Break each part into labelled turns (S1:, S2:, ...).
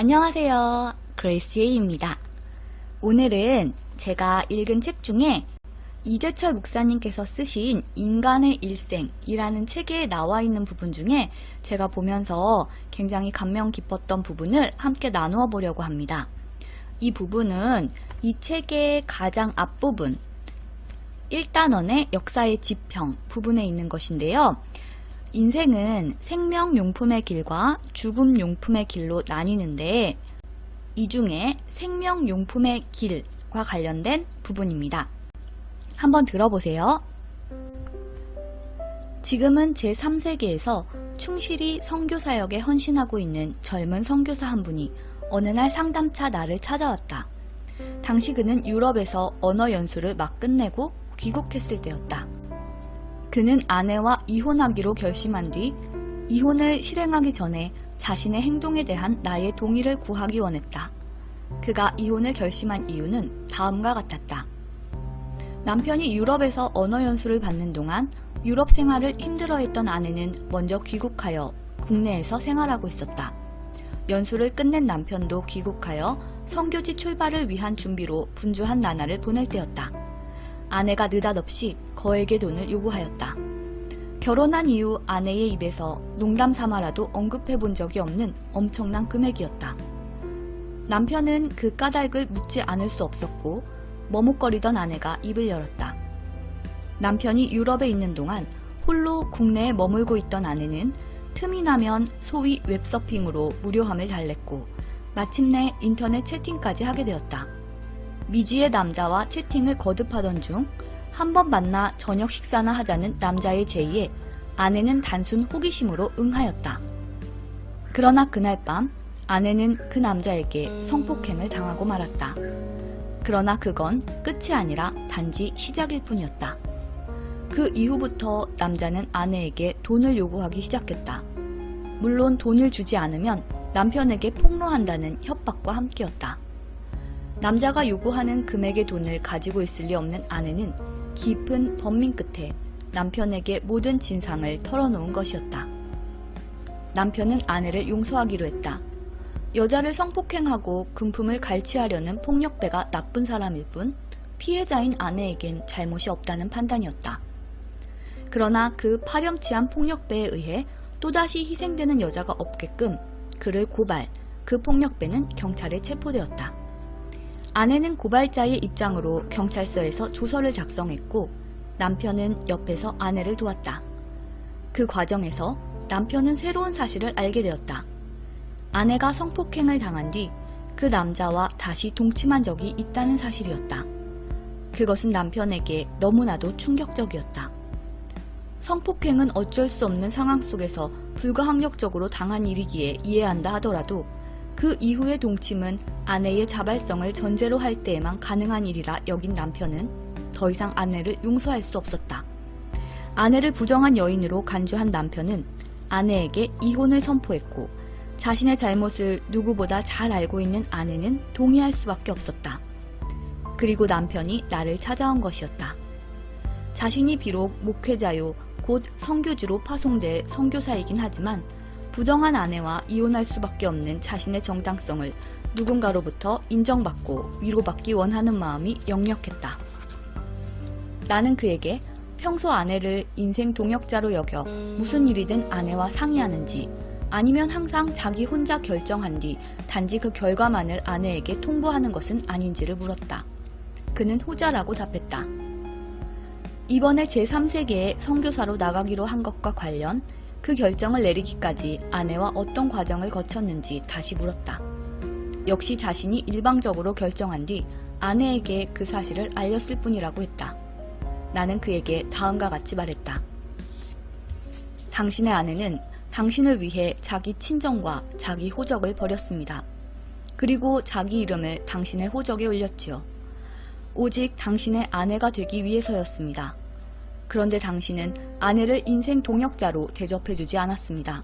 S1: 안녕하세요. 그레이스 제이입니다. 오늘은 제가 읽은 책 중에 이재철 목사님께서 쓰신 인간의 일생이라는 책에 나와 있는 부분 중에 제가 보면서 굉장히 감명 깊었던 부분을 함께 나누어 보려고 합니다. 이 부분은 이 책의 가장 앞부분 1단원의 역사의 지평 부분에 있는 것인데요. 인생은 생명용품의 길과 죽음용품의 길로 나뉘는데 이 중에 생명용품의 길과 관련된 부분입니다. 한번 들어보세요. 지금은 제3세계에서 충실히 선교사역에 헌신하고 있는 젊은 선교사 한 분이 어느 날 상담차 나를 찾아왔다. 당시 그는 유럽에서 언어 연수를 막 끝내고 귀국했을 때였다. 그는 아내와 이혼하기로 결심한 뒤 이혼을 실행하기 전에 자신의 행동에 대한 나의 동의를 구하기 원했다. 그가 이혼을 결심한 이유는 다음과 같았다. 남편이 유럽에서 언어 연수를 받는 동안 유럽 생활을 힘들어했던 아내는 먼저 귀국하여 국내에서 생활하고 있었다. 연수를 끝낸 남편도 귀국하여 선교지 출발을 위한 준비로 분주한 나날을 보낼 때였다. 아내가 느닷없이 거액의 돈을 요구하였다. 결혼한 이후 아내의 입에서 농담 삼아라도 언급해 본 적이 없는 엄청난 금액이었다. 남편은 그 까닭을 묻지 않을 수 없었고 머뭇거리던 아내가 입을 열었다. 남편이 유럽에 있는 동안 홀로 국내에 머물고 있던 아내는 틈이 나면 소위 웹서핑으로 무료함을 달랬고 마침내 인터넷 채팅까지 하게 되었다. 미지의 남자와 채팅을 거듭하던 중 한 번 만나 저녁 식사나 하자는 남자의 제의에 아내는 단순 호기심으로 응하였다. 그러나 그날 밤 아내는 그 남자에게 성폭행을 당하고 말았다. 그러나 그건 끝이 아니라 단지 시작일 뿐이었다. 그 이후부터 남자는 아내에게 돈을 요구하기 시작했다. 물론 돈을 주지 않으면 남편에게 폭로한다는 협박과 함께였다. 남자가 요구하는 금액의 돈을 가지고 있을 리 없는 아내는 깊은 번민 끝에 남편에게 모든 진상을 털어놓은 것이었다. 남편은 아내를 용서하기로 했다. 여자를 성폭행하고 금품을 갈취하려는 폭력배가 나쁜 사람일 뿐 피해자인 아내에겐 잘못이 없다는 판단이었다. 그러나 그 파렴치한 폭력배에 의해 또다시 희생되는 여자가 없게끔 그를 고발, 그 폭력배는 경찰에 체포되었다. 아내는 고발자의 입장으로 경찰서에서 조서를 작성했고 남편은 옆에서 아내를 도왔다. 그 과정에서 남편은 새로운 사실을 알게 되었다. 아내가 성폭행을 당한 뒤 그 남자와 다시 동침한 적이 있다는 사실이었다. 그것은 남편에게 너무나도 충격적이었다. 성폭행은 어쩔 수 없는 상황 속에서 불가항력적으로 당한 일이기에 이해한다 하더라도 그 이후의 동침은 아내의 자발성을 전제로 할 때에만 가능한 일이라 여긴 남편은 더 이상 아내를 용서할 수 없었다. 아내를 부정한 여인으로 간주한 남편은 아내에게 이혼을 선포했고 자신의 잘못을 누구보다 잘 알고 있는 아내는 동의할 수밖에 없었다. 그리고 남편이 나를 찾아온 것이었다. 자신이 비록 목회자요 곧 선교지로 파송될 선교사이긴 하지만 부정한 아내와 이혼할 수밖에 없는 자신의 정당성을 누군가로부터 인정받고 위로받기 원하는 마음이 역력했다. 나는 그에게 평소 아내를 인생 동역자로 여겨 무슨 일이든 아내와 상의하는지 아니면 항상 자기 혼자 결정한 뒤 단지 그 결과만을 아내에게 통보하는 것은 아닌지를 물었다. 그는 후자라고 답했다. 이번에 제3세계에 선교사로 나가기로 한 것과 관련 그 결정을 내리기까지 아내와 어떤 과정을 거쳤는지 다시 물었다. 역시 자신이 일방적으로 결정한 뒤 아내에게 그 사실을 알렸을 뿐이라고 했다. 나는 그에게 다음과 같이 말했다. 당신의 아내는 당신을 위해 자기 친정과 자기 호적을 버렸습니다. 그리고 자기 이름을 당신의 호적에 올렸지요. 오직 당신의 아내가 되기 위해서였습니다. 그런데 당신은 아내를 인생 동역자로 대접해주지 않았습니다.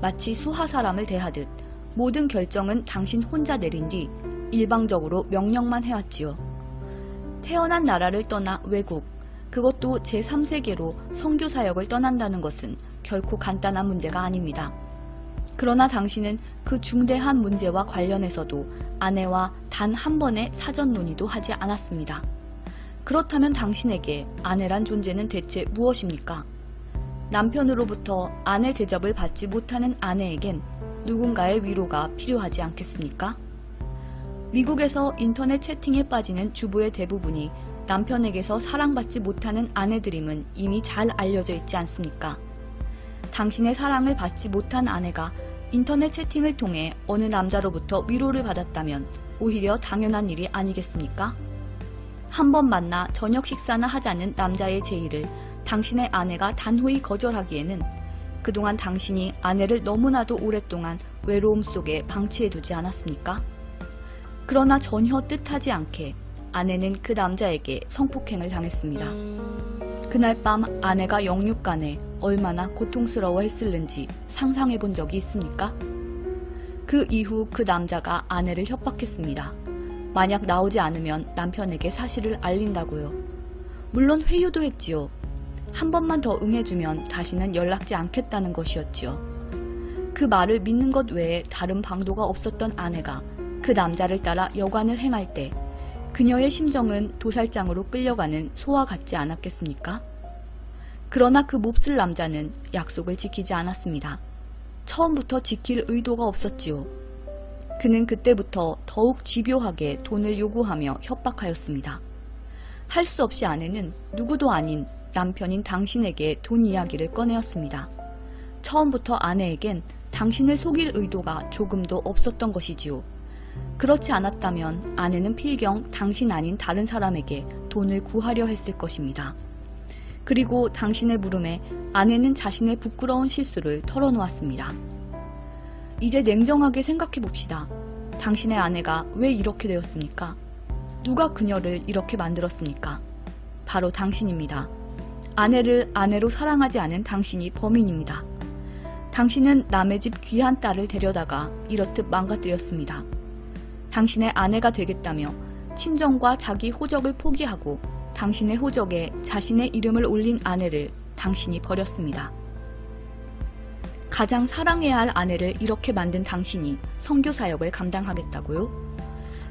S1: 마치 수하 사람을 대하듯 모든 결정은 당신 혼자 내린 뒤 일방적으로 명령만 해왔지요. 태어난 나라를 떠나 외국, 그것도 제3세계로 선교사역을 떠난다는 것은 결코 간단한 문제가 아닙니다. 그러나 당신은 그 중대한 문제와 관련해서도 아내와 단 한 번의 사전 논의도 하지 않았습니다. 그렇다면 당신에게 아내란 존재는 대체 무엇입니까? 남편으로부터 아내 대접을 받지 못하는 아내에겐 누군가의 위로가 필요하지 않겠습니까? 미국에서 인터넷 채팅에 빠지는 주부의 대부분이 남편에게서 사랑받지 못하는 아내들임은 이미 잘 알려져 있지 않습니까? 당신의 사랑을 받지 못한 아내가 인터넷 채팅을 통해 어느 남자로부터 위로를 받았다면 오히려 당연한 일이 아니겠습니까? 한 번 만나 저녁 식사나 하자는 남자의 제의를 당신의 아내가 단호히 거절하기에는 그동안 당신이 아내를 너무나도 오랫동안 외로움 속에 방치해두지 않았습니까? 그러나 전혀 뜻하지 않게 아내는 그 남자에게 성폭행을 당했습니다. 그날 밤 아내가 영육간에 얼마나 고통스러워했을는지 상상해 본 적이 있습니까? 그 이후 그 남자가 아내를 협박했습니다. 만약 나오지 않으면 남편에게 사실을 알린다고요. 물론 회유도 했지요. 한 번만 더 응해주면 다시는 연락지 않겠다는 것이었지요. 그 말을 믿는 것 외에 다른 방도가 없었던 아내가 그 남자를 따라 여관을 행할 때 그녀의 심정은 도살장으로 끌려가는 소와 같지 않았겠습니까? 그러나 그 몹쓸 남자는 약속을 지키지 않았습니다. 처음부터 지킬 의도가 없었지요. 그는 그때부터 더욱 집요하게 돈을 요구하며 협박하였습니다. 할 수 없이 아내는 누구도 아닌 남편인 당신에게 돈 이야기를 꺼내었습니다. 처음부터 아내에겐 당신을 속일 의도가 조금도 없었던 것이지요. 그렇지 않았다면 아내는 필경 당신 아닌 다른 사람에게 돈을 구하려 했을 것입니다. 그리고 당신의 물음에 아내는 자신의 부끄러운 실수를 털어놓았습니다. 이제 냉정하게 생각해 봅시다. 당신의 아내가 왜 이렇게 되었습니까? 누가 그녀를 이렇게 만들었습니까? 바로 당신입니다. 아내를 아내로 사랑하지 않은 당신이 범인입니다. 당신은 남의 집 귀한 딸을 데려다가 이렇듯 망가뜨렸습니다. 당신의 아내가 되겠다며 친정과 자기 호적을 포기하고 당신의 호적에 자신의 이름을 올린 아내를 당신이 버렸습니다. 가장 사랑해야 할 아내를 이렇게 만든 당신이 선교사역을 감당하겠다고요?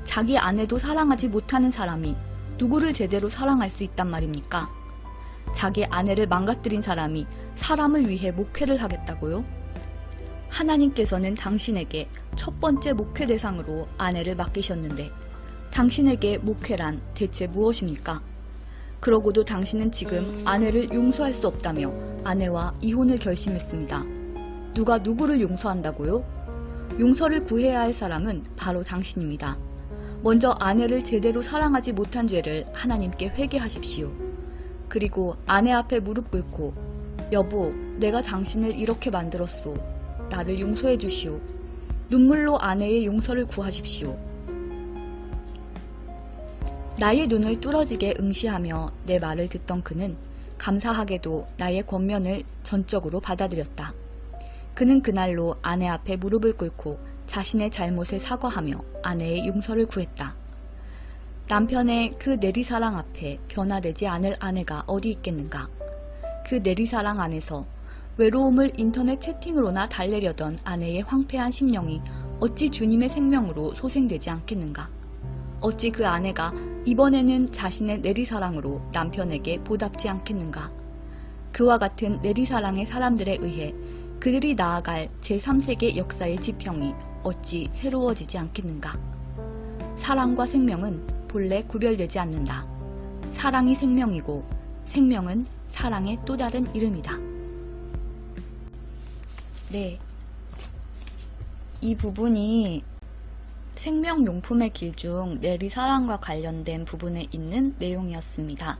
S1: 자기 아내도 사랑하지 못하는 사람이 누구를 제대로 사랑할 수 있단 말입니까? 자기 아내를 망가뜨린 사람이 사람을 위해 목회를 하겠다고요? 하나님께서는 당신에게 첫 번째 목회 대상으로 아내를 맡기셨는데 당신에게 목회란 대체 무엇입니까? 그러고도 당신은 지금 아내를 용서할 수 없다며 아내와 이혼을 결심했습니다. 누가 누구를 용서한다고요? 용서를 구해야 할 사람은 바로 당신입니다. 먼저 아내를 제대로 사랑하지 못한 죄를 하나님께 회개하십시오. 그리고 아내 앞에 무릎 꿇고 여보, 내가 당신을 이렇게 만들었소. 나를 용서해 주시오. 눈물로 아내의 용서를 구하십시오. 나의 눈을 뚫어지게 응시하며 내 말을 듣던 그는 감사하게도 나의 권면을 전적으로 받아들였다. 그는 그날로 아내 앞에 무릎을 꿇고 자신의 잘못에 사과하며 아내의 용서를 구했다. 남편의 그 내리사랑 앞에 변화되지 않을 아내가 어디 있겠는가. 그 내리사랑 안에서 외로움을 인터넷 채팅으로나 달래려던 아내의 황폐한 심령이 어찌 주님의 생명으로 소생되지 않겠는가. 어찌 그 아내가 이번에는 자신의 내리사랑으로 남편에게 보답지 않겠는가. 그와 같은 내리사랑의 사람들에 의해 그들이 나아갈 제3세계 역사의 지평이 어찌 새로워지지 않겠는가. 사랑과 생명은 본래 구별되지 않는다. 사랑이 생명이고 생명은 사랑의 또 다른 이름이다. 네, 이 부분이 생명용품의 길 중 내리사랑과 관련된 부분에 있는 내용이었습니다.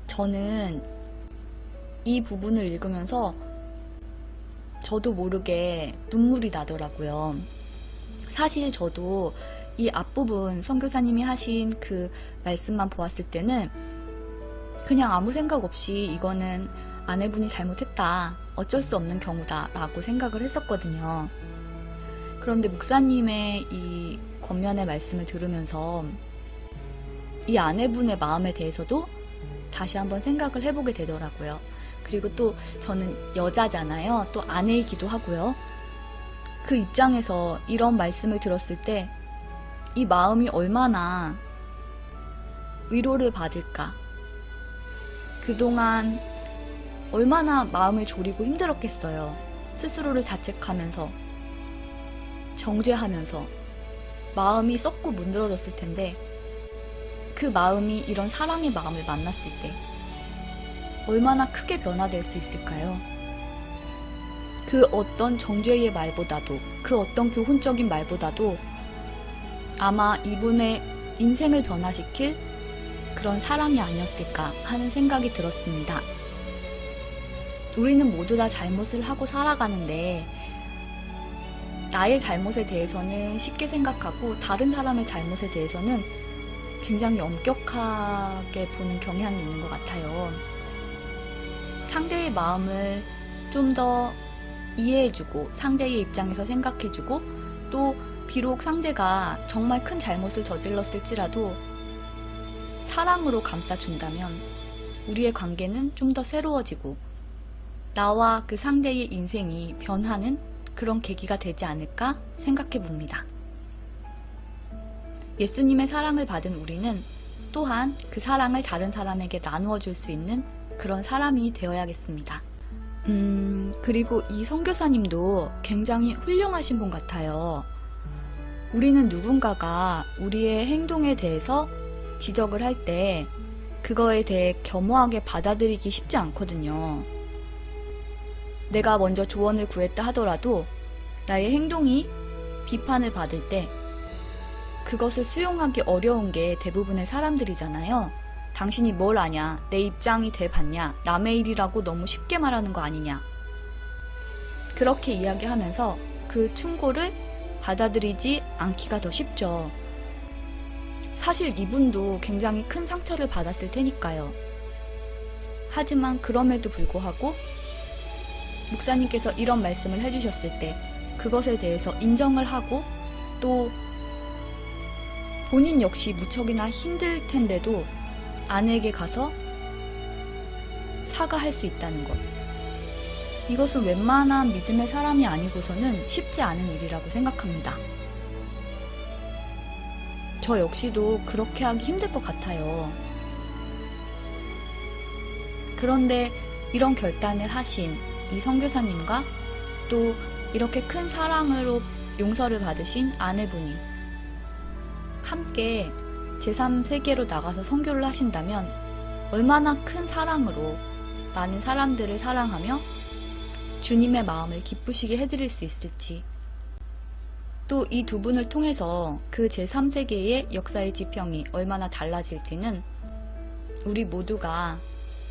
S1: 저는 이 부분을 읽으면서 저도 모르게 눈물이 나더라고요. 사실 저도 이 앞부분 선교사님이 하신 그 말씀만 보았을 때는 그냥 아무 생각 없이 이거는 아내분이 잘못했다, 어쩔 수 없는 경우다 라고 생각을 했었거든요. 그런데 목사님의 이 권면의 말씀을 들으면서 이 아내분의 마음에 대해서도 다시 한번 생각을 해보게 되더라고요. 그리고 또 저는 여자잖아요. 또 아내이기도 하고요. 그 입장에서 이런 말씀을 들었을 때 이 마음이 얼마나 위로를 받을까. 그동안 얼마나 마음을 졸이고 힘들었겠어요. 스스로를 자책하면서 정죄하면서 마음이 썩고 문드러졌을 텐데 그 마음이 이런 사랑의 마음을 만났을 때 얼마나 크게 변화될 수 있을까요? 그 어떤 정죄의 말보다도 그 어떤 교훈적인 말보다도 아마 이분의 인생을 변화시킬 그런 사랑이 아니었을까 하는 생각이 들었습니다. 우리는 모두 다 잘못을 하고 살아가는데 나의 잘못에 대해서는 쉽게 생각하고 다른 사람의 잘못에 대해서는 굉장히 엄격하게 보는 경향이 있는 것 같아요. 상대의 마음을 좀 더 이해해주고 상대의 입장에서 생각해주고 또 비록 상대가 정말 큰 잘못을 저질렀을지라도 사랑으로 감싸준다면 우리의 관계는 좀 더 새로워지고 나와 그 상대의 인생이 변하는 그런 계기가 되지 않을까 생각해 봅니다. 예수님의 사랑을 받은 우리는 또한 그 사랑을 다른 사람에게 나누어 줄 수 있는 그런 사람이 되어야겠습니다. 그리고 이 선교사님도 굉장히 훌륭하신 분 같아요. 우리는 누군가가 우리의 행동에 대해서 지적을 할 때 그거에 대해 겸허하게 받아들이기 쉽지 않거든요. 내가 먼저 조언을 구했다 하더라도 나의 행동이 비판을 받을 때 그것을 수용하기 어려운 게 대부분의 사람들이잖아요. 당신이 뭘 아냐? 내 입장이 돼봤냐? 남의 일이라고 너무 쉽게 말하는 거 아니냐? 그렇게 이야기하면서 그 충고를 받아들이지 않기가 더 쉽죠. 사실 이분도 굉장히 큰 상처를 받았을 테니까요. 하지만 그럼에도 불구하고 목사님께서 이런 말씀을 해주셨을 때 그것에 대해서 인정을 하고 또 본인 역시 무척이나 힘들 텐데도 아내에게 가서 사과할 수 있다는 것. 이것은 웬만한 믿음의 사람이 아니고서는 쉽지 않은 일이라고 생각합니다. 저 역시도 그렇게 하기 힘들 것 같아요. 그런데 이런 결단을 하신 이 선교사님과 또 이렇게 큰 사랑으로 용서를 받으신 아내분이 함께 제3세계로 나가서 선교를 하신다면 얼마나 큰 사랑으로 많은 사람들을 사랑하며 주님의 마음을 기쁘시게 해드릴 수 있을지, 또 이 두 분을 통해서 그 제3세계의 역사의 지평이 얼마나 달라질지는 우리 모두가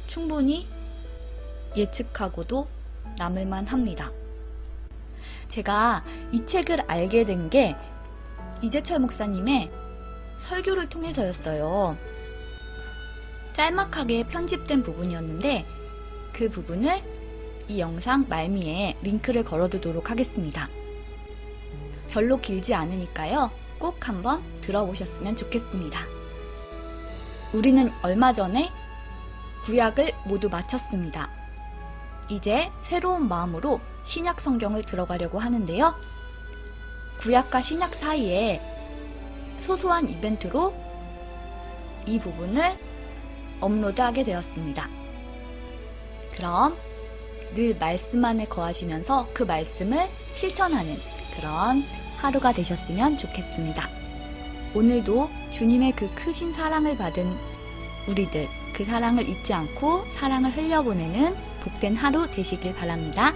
S1: 충분히 예측하고도 남을만 합니다. 제가 이 책을 알게 된 게 이재철 목사님의 설교를 통해서였어요. 짤막하게 편집된 부분이었는데 그 부분을 이 영상 말미에 링크를 걸어두도록 하겠습니다. 별로 길지 않으니까요. 꼭 한번 들어보셨으면 좋겠습니다. 우리는 얼마 전에 구약을 모두 마쳤습니다. 이제 새로운 마음으로 신약 성경을 들어가려고 하는데요. 구약과 신약 사이에 소소한 이벤트로 이 부분을 업로드하게 되었습니다. 그럼 늘 말씀 안에 거하시면서 그 말씀을 실천하는 그런 하루가 되셨으면 좋겠습니다. 오늘도 주님의 그 크신 사랑을 받은 우리들, 그 사랑을 잊지 않고 사랑을 흘려보내는 복된 하루 되시길 바랍니다.